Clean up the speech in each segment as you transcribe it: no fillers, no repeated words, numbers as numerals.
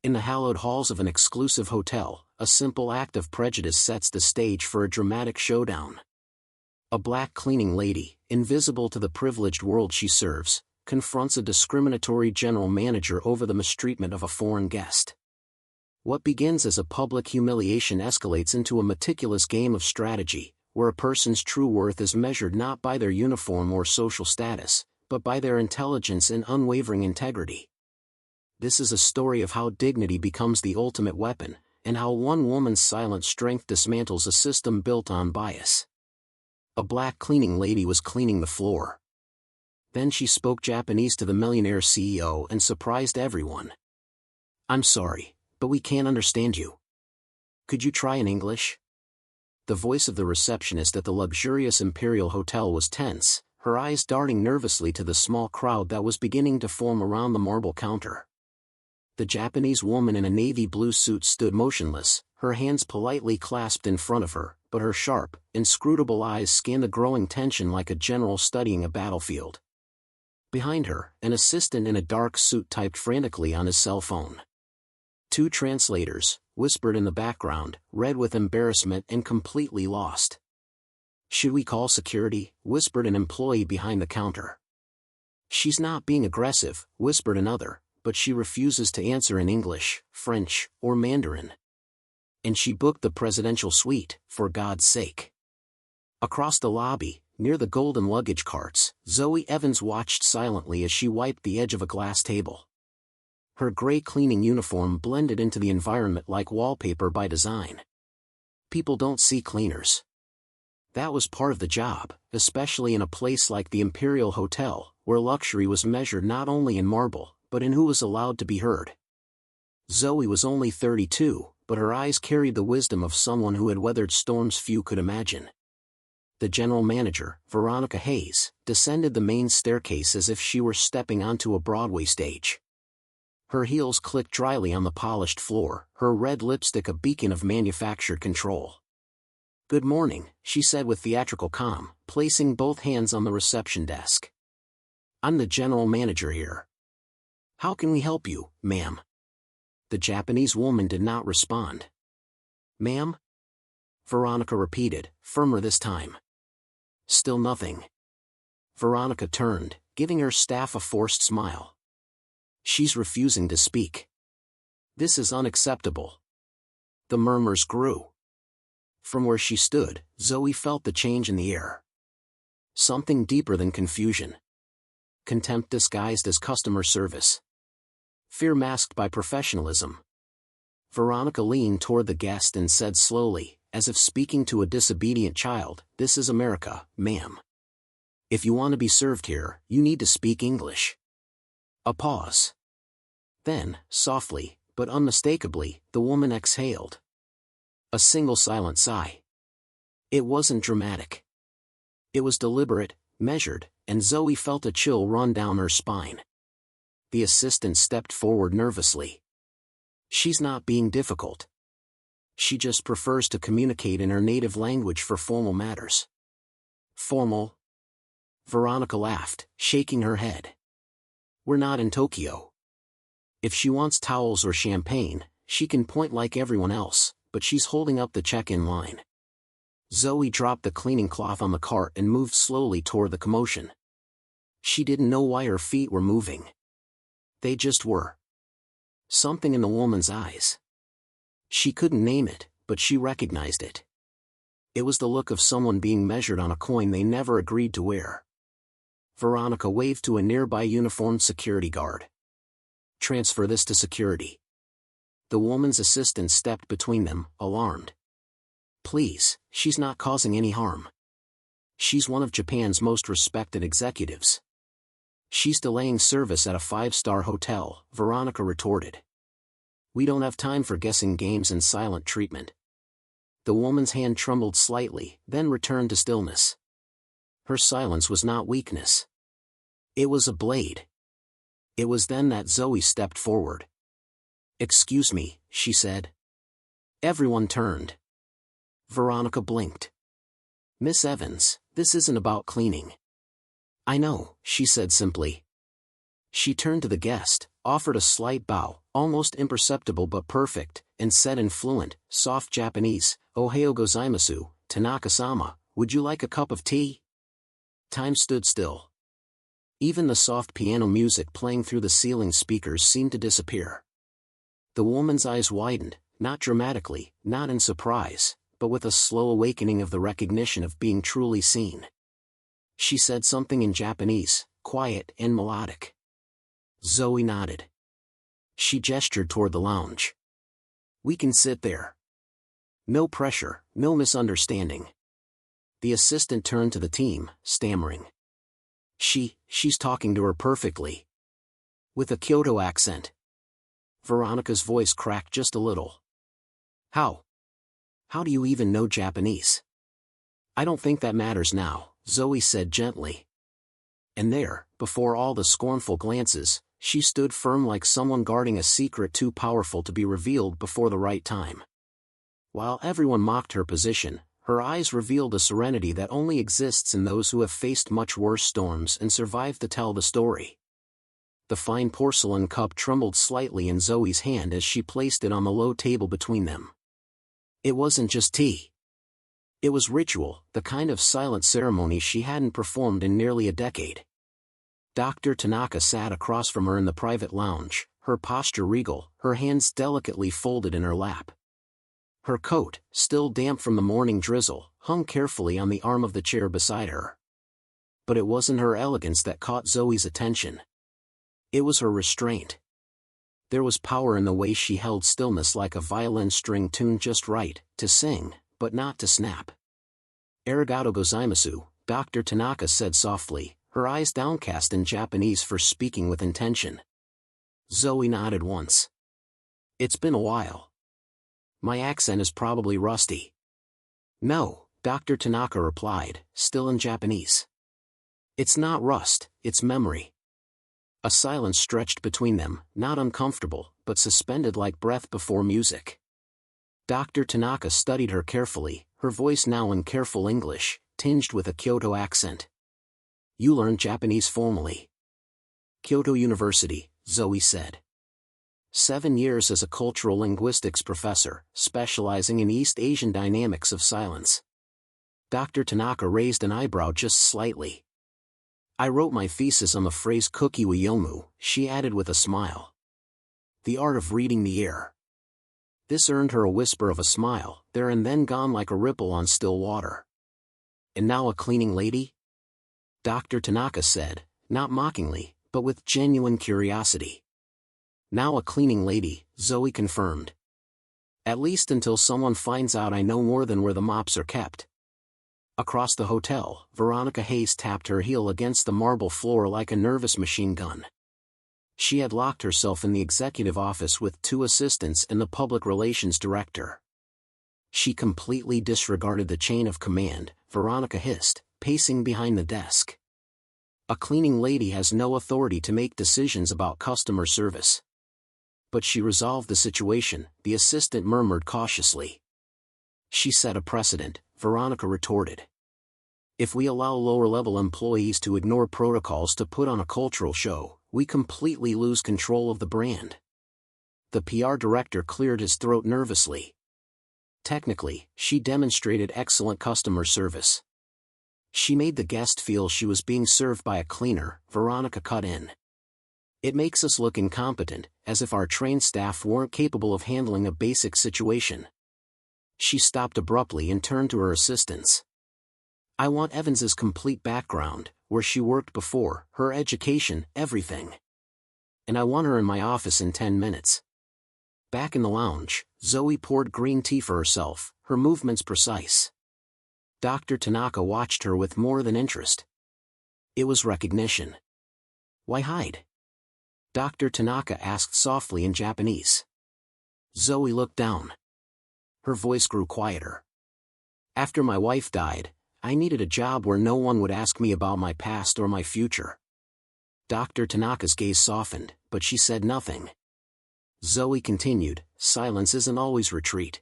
In the hallowed halls of an exclusive hotel, a simple act of prejudice sets the stage for a dramatic showdown. A black cleaning lady, invisible to the privileged world she serves, confronts a discriminatory general manager over the mistreatment of a foreign guest. What begins as a public humiliation escalates into a meticulous game of strategy, where a person's true worth is measured not by their uniform or social status, but by their intelligence and unwavering integrity. This is a story of how dignity becomes the ultimate weapon, and how one woman's silent strength dismantles a system built on bias. A black cleaning lady was cleaning the floor. Then she spoke Japanese to the millionaire CEO and surprised everyone. "I'm sorry, but we can't understand you. Could you try in English?" The voice of the receptionist at the luxurious Imperial Hotel was tense, her eyes darting nervously to the small crowd that was beginning to form around the marble counter. The Japanese woman in a navy blue suit stood motionless, her hands politely clasped in front of her, but her sharp, inscrutable eyes scanned the growing tension like a general studying a battlefield. Behind her, an assistant in a dark suit typed frantically on his cell phone. Two translators, whispered in the background, read with embarrassment and completely lost. "Should we call security?" whispered an employee behind the counter. "She's not being aggressive," whispered another, "but she refuses to answer in English, French, or Mandarin. And she booked the presidential suite, for God's sake." Across the lobby, near the golden luggage carts, Zoe Evans watched silently as she wiped the edge of a glass table. Her gray cleaning uniform blended into the environment like wallpaper by design. People don't see cleaners. That was part of the job, especially in a place like the Imperial Hotel, where luxury was measured not only in marble, but in who was allowed to be heard. Zoe was only 32, but her eyes carried the wisdom of someone who had weathered storms few could imagine. The general manager, Veronica Hayes, descended the main staircase as if she were stepping onto a Broadway stage. Her heels clicked dryly on the polished floor, her red lipstick a beacon of manufactured control. "Good morning," she said with theatrical calm, placing both hands on the reception desk. "I'm the general manager here. How can we help you, ma'am?" The Japanese woman did not respond. "Ma'am?" Veronica repeated, firmer this time. Still nothing. Veronica turned, giving her staff a forced smile. "She's refusing to speak. This is unacceptable." The murmurs grew. From where she stood, Zoe felt the change in the air. Something deeper than confusion. Contempt disguised as customer service. Fear masked by professionalism. Veronica leaned toward the guest and said slowly, as if speaking to a disobedient child, "This is America, ma'am. If you want to be served here, you need to speak English." A pause. Then, softly, but unmistakably, the woman exhaled. A single silent sigh. It wasn't dramatic. It was deliberate, measured, and Zoe felt a chill run down her spine. The assistant stepped forward nervously. "She's not being difficult. She just prefers to communicate in her native language for formal matters." "Formal?" Veronica laughed, shaking her head. "We're not in Tokyo. If she wants towels or champagne, she can point like everyone else, but she's holding up the check-in line." Zoe dropped the cleaning cloth on the cart and moved slowly toward the commotion. She didn't know why her feet were moving. They just were. Something in the woman's eyes. She couldn't name it, but she recognized it. It was the look of someone being measured on a coin they never agreed to wear. Veronica waved to a nearby uniformed security guard. "Transfer this to security." The woman's assistant stepped between them, alarmed. "Please, she's not causing any harm. She's one of Japan's most respected executives." "She's delaying service at a 5-star hotel," Veronica retorted. "We don't have time for guessing games and silent treatment." The woman's hand trembled slightly, then returned to stillness. Her silence was not weakness. It was a blade. It was then that Zoe stepped forward. "Excuse me," she said. Everyone turned. Veronica blinked. "Miss Evans, this isn't about cleaning." "I know," she said simply. She turned to the guest, offered a slight bow, almost imperceptible but perfect, and said in fluent, soft Japanese, "Ohayou gozaimasu, Tanaka-sama, would you like a cup of tea?" Time stood still. Even the soft piano music playing through the ceiling speakers seemed to disappear. The woman's eyes widened, not dramatically, not in surprise, but with a slow awakening of the recognition of being truly seen. She said something in Japanese, quiet and melodic. Zoe nodded. She gestured toward the lounge. "We can sit there. No pressure, no misunderstanding." The assistant turned to the team, stammering. She's talking to her perfectly. With a Kyoto accent." Veronica's voice cracked just a little. How do you even know Japanese?" "I don't think that matters now," Zoe said gently. And there, before all the scornful glances, she stood firm like someone guarding a secret too powerful to be revealed before the right time. While everyone mocked her position, her eyes revealed a serenity that only exists in those who have faced much worse storms and survived to tell the story. The fine porcelain cup trembled slightly in Zoe's hand as she placed it on the low table between them. It wasn't just tea. It was ritual, the kind of silent ceremony she hadn't performed in nearly a decade. Dr. Tanaka sat across from her in the private lounge, her posture regal, her hands delicately folded in her lap. Her coat, still damp from the morning drizzle, hung carefully on the arm of the chair beside her. But it wasn't her elegance that caught Zoe's attention. It was her restraint. There was power in the way she held stillness like a violin string tuned just right, to sing, but not to snap. "Arigato gozaimasu," Dr. Tanaka said softly, her eyes downcast in Japanese for speaking with intention. Zoe nodded once. "It's been a while. My accent is probably rusty." "No," Dr. Tanaka replied, still in Japanese. "It's not rust, it's memory." A silence stretched between them, not uncomfortable, but suspended like breath before music. Dr. Tanaka studied her carefully, her voice now in careful English, tinged with a Kyoto accent. "You learned Japanese formally?" "Kyoto University," Zoe said. 7 years as a cultural linguistics professor, specializing in East Asian dynamics of silence. Dr. Tanaka raised an eyebrow just slightly. "I wrote my thesis on the phrase kuki wa yomu," she added with a smile. "The art of reading the air." This earned her a whisper of a smile, there and then gone like a ripple on still water. "And now a cleaning lady?" Dr. Tanaka said, not mockingly, but with genuine curiosity. "Now a cleaning lady," Zoe confirmed. "At least until someone finds out I know more than where the mops are kept." Across the hotel, Veronica Hayes tapped her heel against the marble floor like a nervous machine gun. She had locked herself in the executive office with 2 assistants and the public relations director. She completely disregarded the chain of command, Veronica hissed, pacing behind the desk. "A cleaning lady has no authority to make decisions about customer service." "But she resolved the situation," the assistant murmured cautiously. "She set a precedent," Veronica retorted. "If we allow lower-level employees to ignore protocols to put on a cultural show, we completely lose control of the brand." The PR director cleared his throat nervously. Technically, she demonstrated excellent customer service. She made the guest feel she was being served by a cleaner, Veronica cut in. "It makes us look incompetent, as if our trained staff weren't capable of handling a basic situation." She stopped abruptly and turned to her assistants. "I want Evans's complete background, where she worked before, her education, everything. And I want her in my office in 10 minutes. Back in the lounge, Zoe poured green tea for herself, her movements precise. Dr. Tanaka watched her with more than interest. It was recognition. "Why hide?" Dr. Tanaka asked softly in Japanese. Zoe looked down. Her voice grew quieter. "After my wife died, I needed a job where no one would ask me about my past or my future." Dr. Tanaka's gaze softened, but she said nothing. Zoe continued, "Silence isn't always retreat.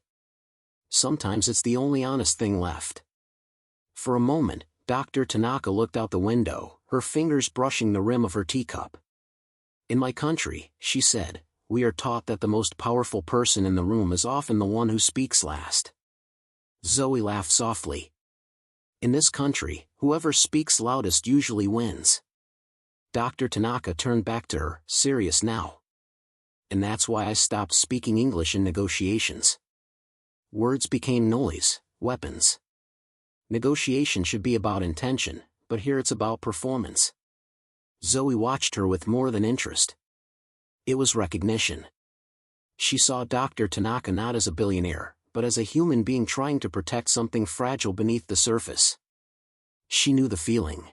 Sometimes it's the only honest thing left." For a moment, Dr. Tanaka looked out the window, her fingers brushing the rim of her teacup. In my country, she said, we are taught that the most powerful person in the room is often the one who speaks last. Zoe laughed softly. In this country, whoever speaks loudest usually wins. Dr. Tanaka turned back to her, serious now. And that's why I stopped speaking English in negotiations. Words became noise, weapons. Negotiation should be about intention, but here it's about performance. Zoe watched her with more than interest. It was recognition. She saw Dr. Tanaka not as a billionaire, but as a human being trying to protect something fragile beneath the surface. She knew the feeling.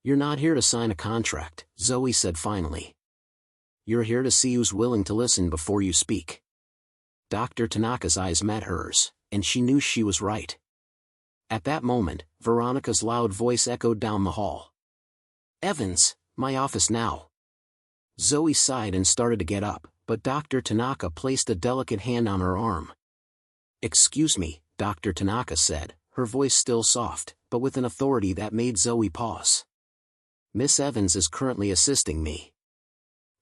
You're not here to sign a contract, Zoe said finally. You're here to see who's willing to listen before you speak. Dr. Tanaka's eyes met hers, and she knew she was right. At that moment, Veronica's loud voice echoed down the hall. Evans, my office now. Zoe sighed and started to get up, but Dr. Tanaka placed a delicate hand on her arm. Excuse me, Dr. Tanaka said, her voice still soft, but with an authority that made Zoe pause. Miss Evans is currently assisting me.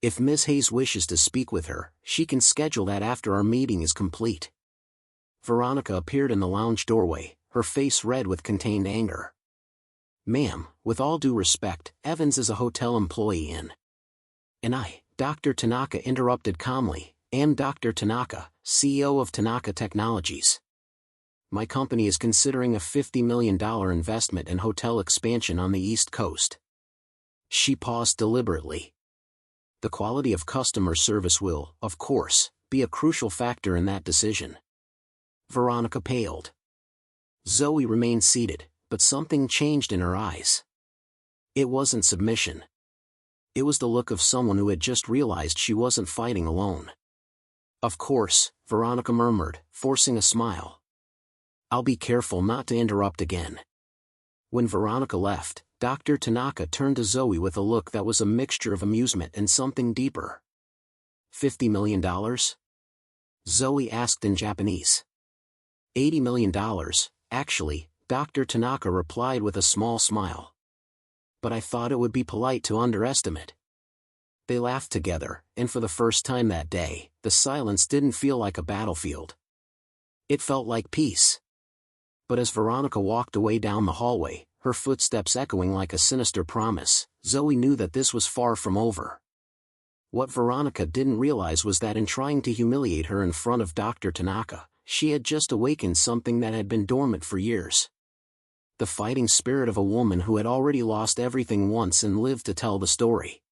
If Ms. Hayes wishes to speak with her, she can schedule that after our meeting is complete. Veronica appeared in the lounge doorway, her face red with contained anger. Ma'am, with all due respect, Evans is a hotel employee and I, Dr. Tanaka interrupted calmly, am Dr. Tanaka, CEO of Tanaka Technologies. My company is considering a $50 million investment in hotel expansion on the East Coast. She paused deliberately. The quality of customer service will, of course, be a crucial factor in that decision. Veronica paled. Zoe remained seated, but something changed in her eyes. It wasn't submission. It was the look of someone who had just realized she wasn't fighting alone. Of course, Veronica murmured, forcing a smile. I'll be careful not to interrupt again. When Veronica left, Dr. Tanaka turned to Zoe with a look that was a mixture of amusement and something deeper. $50 million? Zoe asked in Japanese. $80 million, actually, Dr. Tanaka replied with a small smile. But I thought it would be polite to underestimate. They laughed together, and for the first time that day, the silence didn't feel like a battlefield. It felt like peace. But as Veronica walked away down the hallway, her footsteps echoing like a sinister promise, Zoe knew that this was far from over. What Veronica didn't realize was that in trying to humiliate her in front of Dr. Tanaka, she had just awakened something that had been dormant for years. The fighting spirit of a woman who had already lost everything once and lived to tell the story.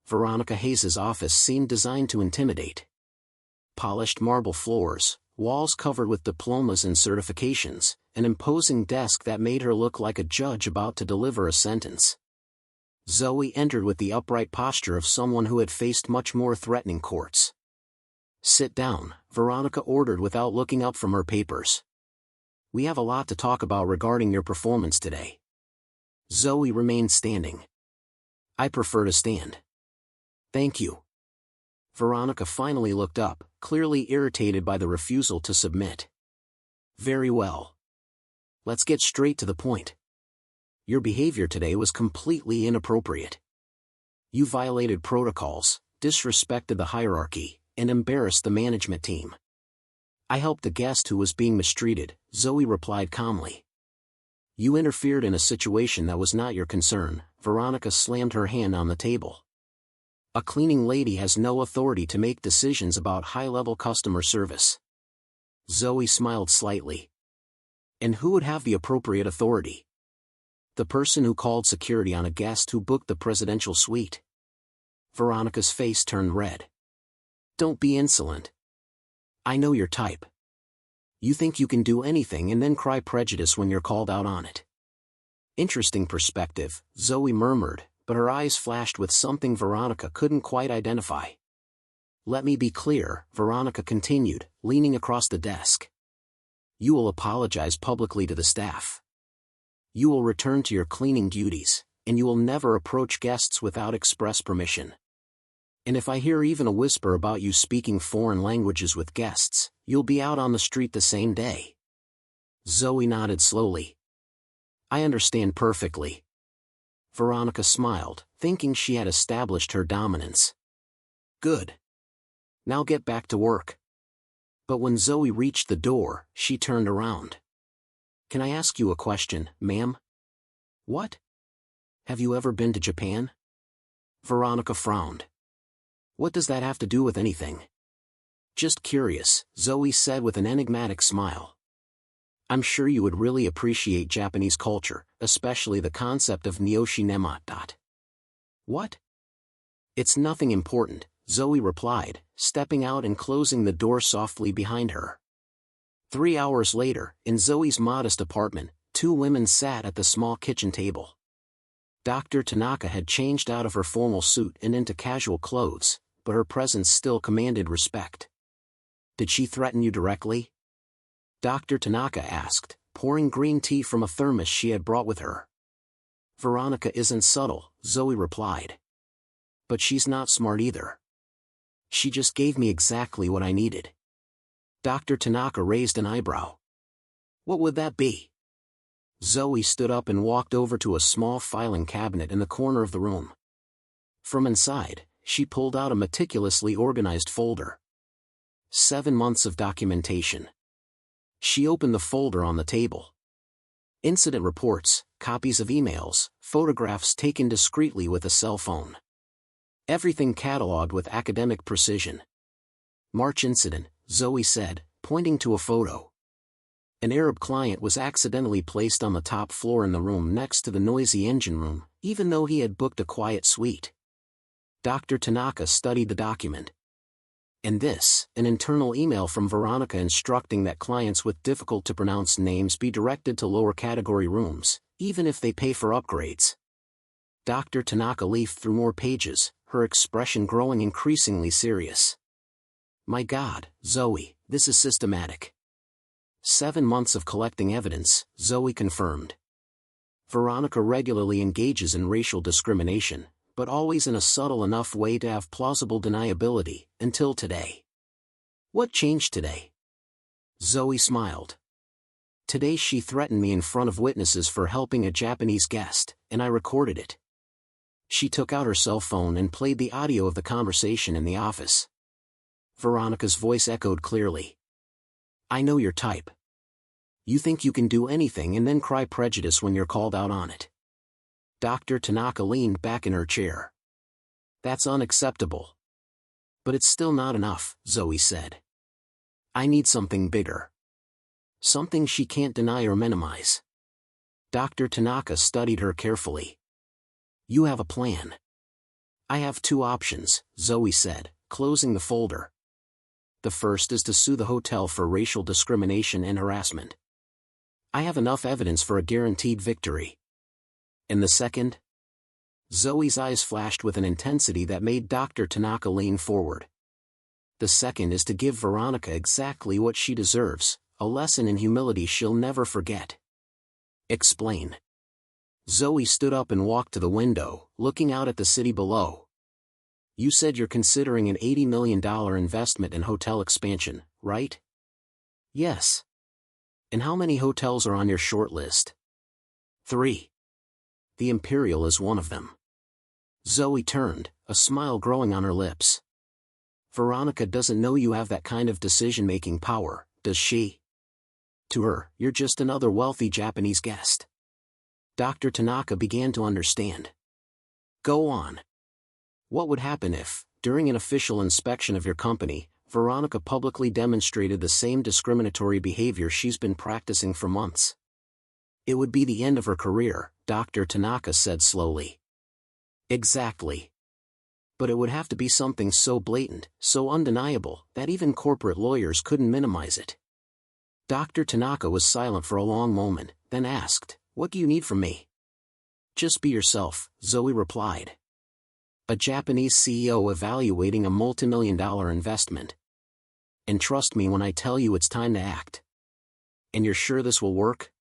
Veronica Hayes's office seemed designed to intimidate. Polished marble floors, walls covered with diplomas and certifications, an imposing desk that made her look like a judge about to deliver a sentence. Zoe entered with the upright posture of someone who had faced much more threatening courts. Sit down, Veronica ordered without looking up from her papers. We have a lot to talk about regarding your performance today. Zoe remained standing. I prefer to stand. Thank you. Veronica finally looked up, clearly irritated by the refusal to submit. Very well. Let's get straight to the point. Your behavior today was completely inappropriate. You violated protocols, disrespected the hierarchy, and embarrassed the management team. I helped a guest who was being mistreated, Zoe replied calmly. You interfered in a situation that was not your concern, Veronica slammed her hand on the table. A cleaning lady has no authority to make decisions about high-level customer service. Zoe smiled slightly. And who would have the appropriate authority? The person who called security on a guest who booked the presidential suite. Veronica's face turned red. Don't be insolent. I know your type. You think you can do anything and then cry prejudice when you're called out on it. Interesting perspective, Zoe murmured, but her eyes flashed with something Veronica couldn't quite identify. Let me be clear, Veronica continued, leaning across the desk. You will apologize publicly to the staff. You will return to your cleaning duties, and you will never approach guests without express permission. And if I hear even a whisper about you speaking foreign languages with guests, you'll be out on the street the same day. Zoe nodded slowly. I understand perfectly. Veronica smiled, thinking she had established her dominance. Good. Now get back to work. But when Zoe reached the door, she turned around. Can I ask you a question, ma'am? What? Have you ever been to Japan? Veronica frowned. What does that have to do with anything? Just curious, Zoe said with an enigmatic smile. I'm sure you would really appreciate Japanese culture, especially the concept of Nyoshi Nemat. What? It's nothing important, Zoe replied, stepping out and closing the door softly behind her. 3 hours later, in Zoe's modest apartment, 2 women sat at the small kitchen table. Dr. Tanaka had changed out of her formal suit and into casual clothes, but her presence still commanded respect. Did she threaten you directly? Dr. Tanaka asked, pouring green tea from a thermos she had brought with her. Veronica isn't subtle, Zoe replied. But she's not smart either. She just gave me exactly what I needed. Dr. Tanaka raised an eyebrow. What would that be? Zoe stood up and walked over to a small filing cabinet in the corner of the room. From inside, she pulled out a meticulously organized folder. 7 months of documentation. She opened the folder on the table. Incident reports, copies of emails, photographs taken discreetly with a cell phone. Everything catalogued with academic precision. March incident, Zoe said, pointing to a photo. An Arab client was accidentally placed on the top floor in the room next to the noisy engine room, even though he had booked a quiet suite. Dr. Tanaka studied the document. And this, an internal email from Veronica instructing that clients with difficult-to-pronounce names be directed to lower-category rooms, even if they pay for upgrades. Dr. Tanaka leafed through more pages, her expression growing increasingly serious. My God, Zoe, this is systematic. 7 months of collecting evidence, Zoe confirmed. Veronica regularly engages in racial discrimination, but always in a subtle enough way to have plausible deniability, until today. What changed today? Zoe smiled. Today she threatened me in front of witnesses for helping a Japanese guest, and I recorded it. She took out her cell phone and played the audio of the conversation in the office. Veronica's voice echoed clearly. I know your type. You think you can do anything and then cry prejudice when you're called out on it. Dr. Tanaka leaned back in her chair. That's unacceptable. But it's still not enough, Zoe said. I need something bigger. Something she can't deny or minimize. Dr. Tanaka studied her carefully. You have a plan. I have 2 options, Zoe said, closing the folder. The first is to sue the hotel for racial discrimination and harassment. I have enough evidence for a guaranteed victory. And the second? Zoe's eyes flashed with an intensity that made Dr. Tanaka lean forward. The second is to give Veronica exactly what she deserves, a lesson in humility she'll never forget. Explain. Zoe stood up and walked to the window, looking out at the city below. You said you're considering an $80 million investment in hotel expansion, right? Yes. And how many hotels are on your short list? 3. The Imperial is one of them. Zoe turned, a smile growing on her lips. Veronica doesn't know you have that kind of decision-making power, does she? To her, you're just another wealthy Japanese guest. Dr. Tanaka began to understand. Go on. What would happen if, during an official inspection of your company, Veronica publicly demonstrated the same discriminatory behavior she's been practicing for months? It would be the end of her career, Dr. Tanaka said slowly. Exactly. But it would have to be something so blatant, so undeniable, that even corporate lawyers couldn't minimize it. Dr. Tanaka was silent for a long moment, then asked, What do you need from me? Just be yourself, Zoe replied. A Japanese CEO evaluating a multimillion-dollar investment. And trust me when I tell you it's time to act. And you're sure this will work?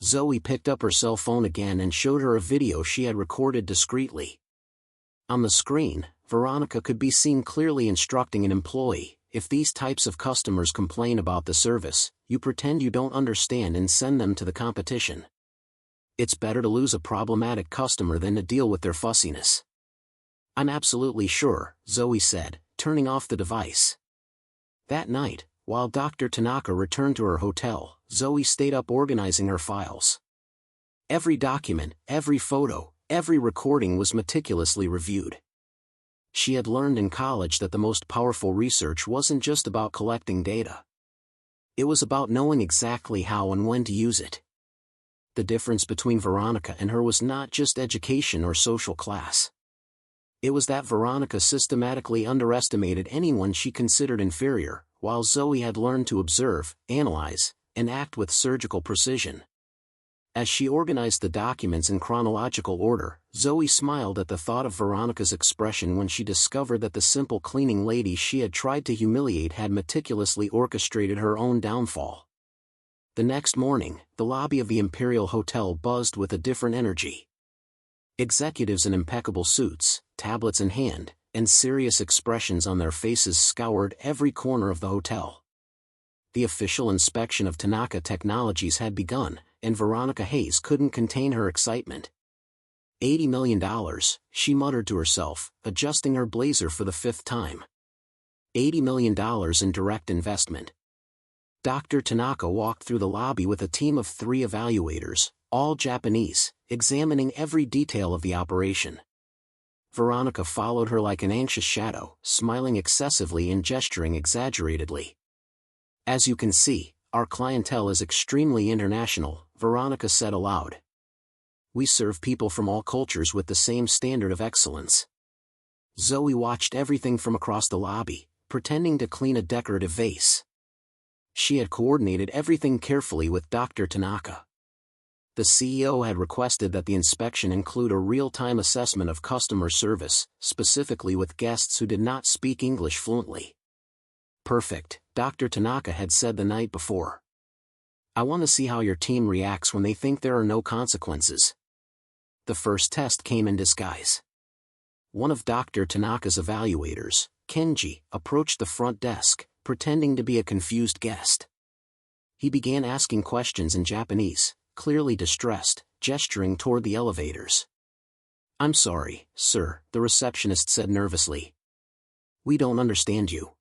Zoe picked up her cell phone again and showed her a video she had recorded discreetly. On the screen, Veronica could be seen clearly instructing an employee, if these types of customers complain about the service, you pretend you don't understand and send them to the competition. It's better to lose a problematic customer than to deal with their fussiness. I'm absolutely sure, Zoe said, turning off the device. That night, while Dr. Tanaka returned to her hotel, Zoe stayed up organizing her files. Every document, every photo, every recording was meticulously reviewed. She had learned in college that the most powerful research wasn't just about collecting data. It was about knowing exactly how and when to use it. The difference between Veronica and her was not just education or social class. It was that Veronica systematically underestimated anyone she considered inferior, while Zoe had learned to observe, analyze, and act with surgical precision. As she organized the documents in chronological order, Zoe smiled at the thought of Veronica's expression when she discovered that the simple cleaning lady she had tried to humiliate had meticulously orchestrated her own downfall. The next morning, the lobby of the Imperial Hotel buzzed with a different energy. Executives in impeccable suits, tablets in hand, and serious expressions on their faces scoured every corner of the hotel. The official inspection of Tanaka Technologies had begun, and Veronica Hayes couldn't contain her excitement. $80 million, she muttered to herself, adjusting her blazer for the fifth time. $80 million in direct investment. Dr. Tanaka walked through the lobby with a team of 3 evaluators, all Japanese, examining every detail of the operation. Veronica followed her like an anxious shadow, smiling excessively and gesturing exaggeratedly. As you can see, our clientele is extremely international, Veronica said aloud. We serve people from all cultures with the same standard of excellence. Zoe watched everything from across the lobby, pretending to clean a decorative vase. She had coordinated everything carefully with Dr. Tanaka. The CEO had requested that the inspection include a real-time assessment of customer service, specifically with guests who did not speak English fluently. Perfect, Dr. Tanaka had said the night before. I want to see how your team reacts when they think there are no consequences. The first test came in disguise. One of Dr. Tanaka's evaluators, Kenji, approached the front desk, pretending to be a confused guest. He began asking questions in Japanese, clearly distressed, gesturing toward the elevators. I'm sorry, sir, the receptionist said nervously. We don't understand you.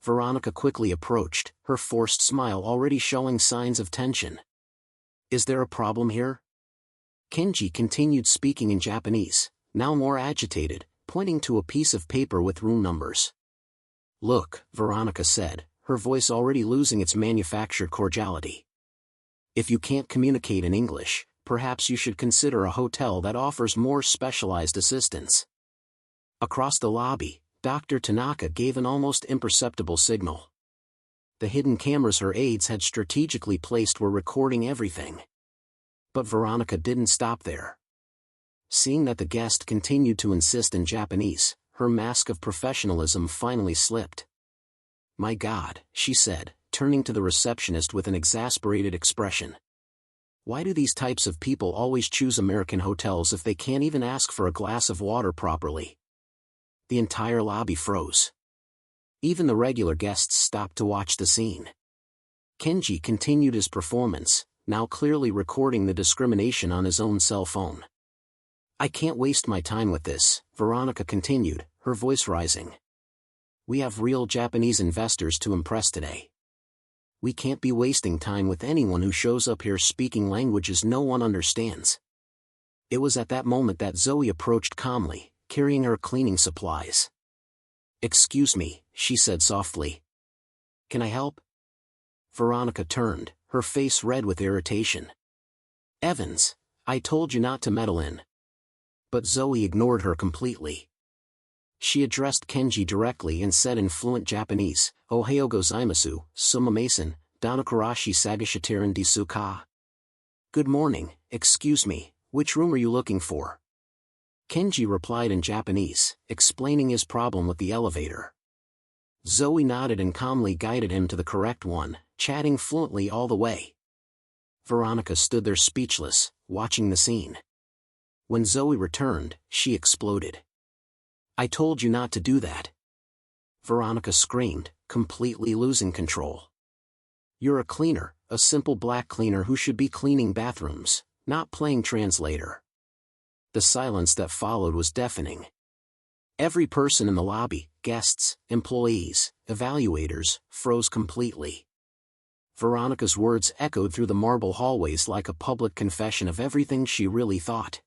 Veronica quickly approached, her forced smile already showing signs of tension. Is there a problem here? Kenji continued speaking in Japanese, now more agitated, pointing to a piece of paper with room numbers. Look, Veronica said, her voice already losing its manufactured cordiality. If you can't communicate in English, perhaps you should consider a hotel that offers more specialized assistance. Across the lobby, Dr. Tanaka gave an almost imperceptible signal. The hidden cameras her aides had strategically placed were recording everything. But Veronica didn't stop there. Seeing that the guest continued to insist in Japanese, her mask of professionalism finally slipped. My God, she said, turning to the receptionist with an exasperated expression. Why do these types of people always choose American hotels if they can't even ask for a glass of water properly? The entire lobby froze. Even the regular guests stopped to watch the scene. Kenji continued his performance, now clearly recording the discrimination on his own cell phone. I can't waste my time with this, Veronica continued, her voice rising. We have real Japanese investors to impress today. We can't be wasting time with anyone who shows up here speaking languages no one understands. It was at that moment that Zoe approached calmly, carrying her cleaning supplies. Excuse me, she said softly. Can I help? Veronica turned, her face red with irritation. Evans, I told you not to meddle in. But Zoe ignored her completely. She addressed Kenji directly and said in fluent Japanese, Ohayo gozaimasu, sumimasen, donokurashi sagashiteran desu ka? Good morning, excuse me, which room are you looking for? Kenji replied in Japanese, explaining his problem with the elevator. Zoe nodded and calmly guided him to the correct one, chatting fluently all the way. Veronica stood there speechless, watching the scene. When Zoe returned, she exploded. I told you not to do that. Veronica screamed, completely losing control. You're a cleaner, a simple black cleaner who should be cleaning bathrooms, not playing translator. The silence that followed was deafening. Every person in the lobby, guests, employees, evaluators, froze completely. Veronica's words echoed through the marble hallways like a public confession of everything she really thought.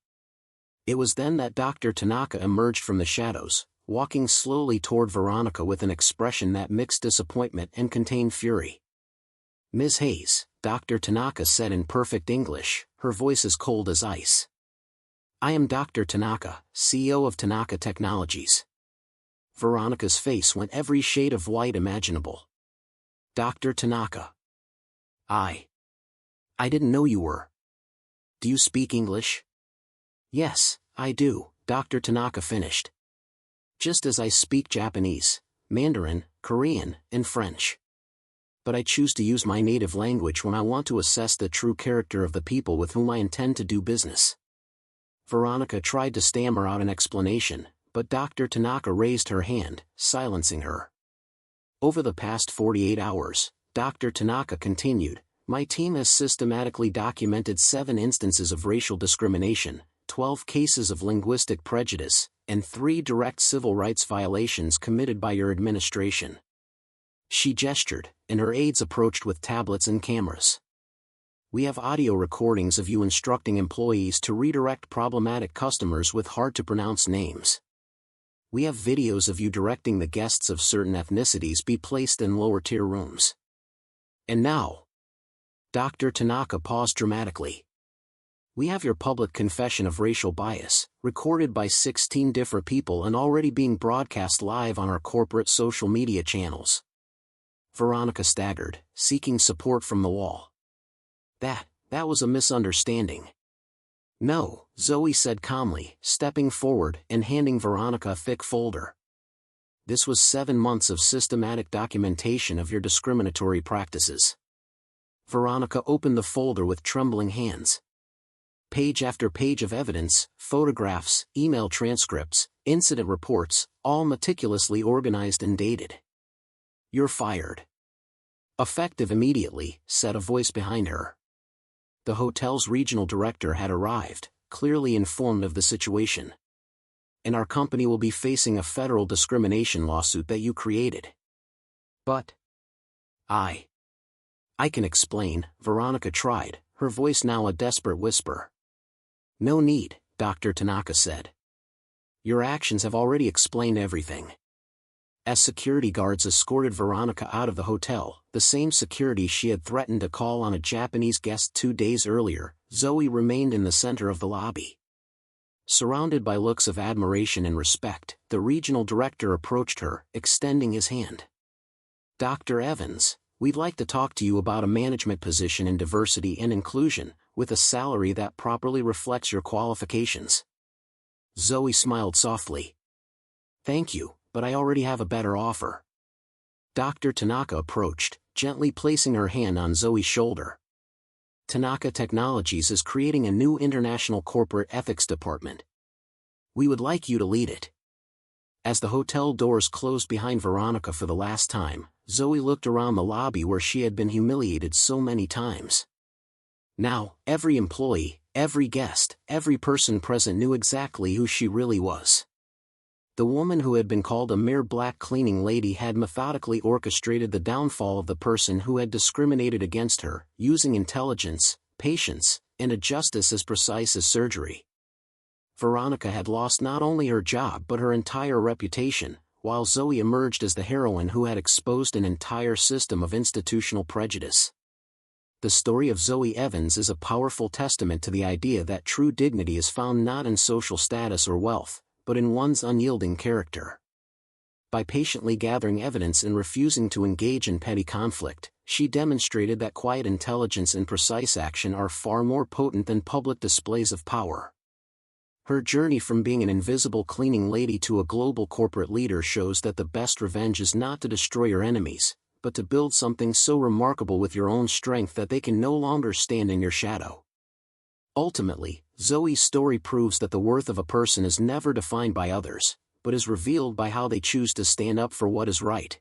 It was then that Dr. Tanaka emerged from the shadows, walking slowly toward Veronica with an expression that mixed disappointment and contained fury. "Ms. Hayes," Dr. Tanaka said in perfect English, her voice as cold as ice. "I am Dr. Tanaka, CEO of Tanaka Technologies." Veronica's face went every shade of white imaginable. "Dr. Tanaka. I didn't know you were. Do you speak English?" "Yes, I do," Dr. Tanaka finished. "Just as I speak Japanese, Mandarin, Korean, and French. But I choose to use my native language when I want to assess the true character of the people with whom I intend to do business." Veronica tried to stammer out an explanation, but Dr. Tanaka raised her hand, silencing her. "Over the past 48 hours, Dr. Tanaka continued, my team has systematically documented 7 instances of racial discrimination, 12 cases of linguistic prejudice, and 3 direct civil rights violations committed by your administration." She gestured, and her aides approached with tablets and cameras. "We have audio recordings of you instructing employees to redirect problematic customers with hard-to-pronounce names. We have videos of you directing the guests of certain ethnicities be placed in lower-tier rooms. And now..." Dr. Tanaka paused dramatically. "We have your public confession of racial bias, recorded by 16 different people and already being broadcast live on our corporate social media channels." Veronica staggered, seeking support from the wall. That was a misunderstanding." "No," Zoe said calmly, stepping forward and handing Veronica a thick folder. "This was 7 months of systematic documentation of your discriminatory practices." Veronica opened the folder with trembling hands. Page after page of evidence, photographs, email transcripts, incident reports, all meticulously organized and dated. "You're fired." "Effective immediately," said a voice behind her. The hotel's regional director had arrived, clearly informed of the situation. "And our company will be facing a federal discrimination lawsuit that you created." "But I can explain," Veronica tried, her voice now a desperate whisper. "No need," Dr. Tanaka said. "Your actions have already explained everything." As security guards escorted Veronica out of the hotel, the same security she had threatened to call on a Japanese guest 2 days earlier, Zoe remained in the center of the lobby. Surrounded by looks of admiration and respect, the regional director approached her, extending his hand. "Dr. Evans, we'd like to talk to you about a management position in diversity and inclusion, with a salary that properly reflects your qualifications." Zoe smiled softly. "Thank you, but I already have a better offer." Dr. Tanaka approached, gently placing her hand on Zoe's shoulder. "Tanaka Technologies is creating a new international corporate ethics department. We would like you to lead it." As the hotel doors closed behind Veronica for the last time, Zoe looked around the lobby where she had been humiliated so many times. Now, every employee, every guest, every person present knew exactly who she really was. The woman who had been called a mere black cleaning lady had methodically orchestrated the downfall of the person who had discriminated against her, using intelligence, patience, and a justice as precise as surgery. Veronica had lost not only her job but her entire reputation, while Zoe emerged as the heroine who had exposed an entire system of institutional prejudice. The story of Zoe Evans is a powerful testament to the idea that true dignity is found not in social status or wealth, but in one's unyielding character. By patiently gathering evidence and refusing to engage in petty conflict, she demonstrated that quiet intelligence and precise action are far more potent than public displays of power. Her journey from being an invisible cleaning lady to a global corporate leader shows that the best revenge is not to destroy your enemies, but to build something so remarkable with your own strength that they can no longer stand in your shadow. Ultimately, Zoe's story proves that the worth of a person is never defined by others, but is revealed by how they choose to stand up for what is right.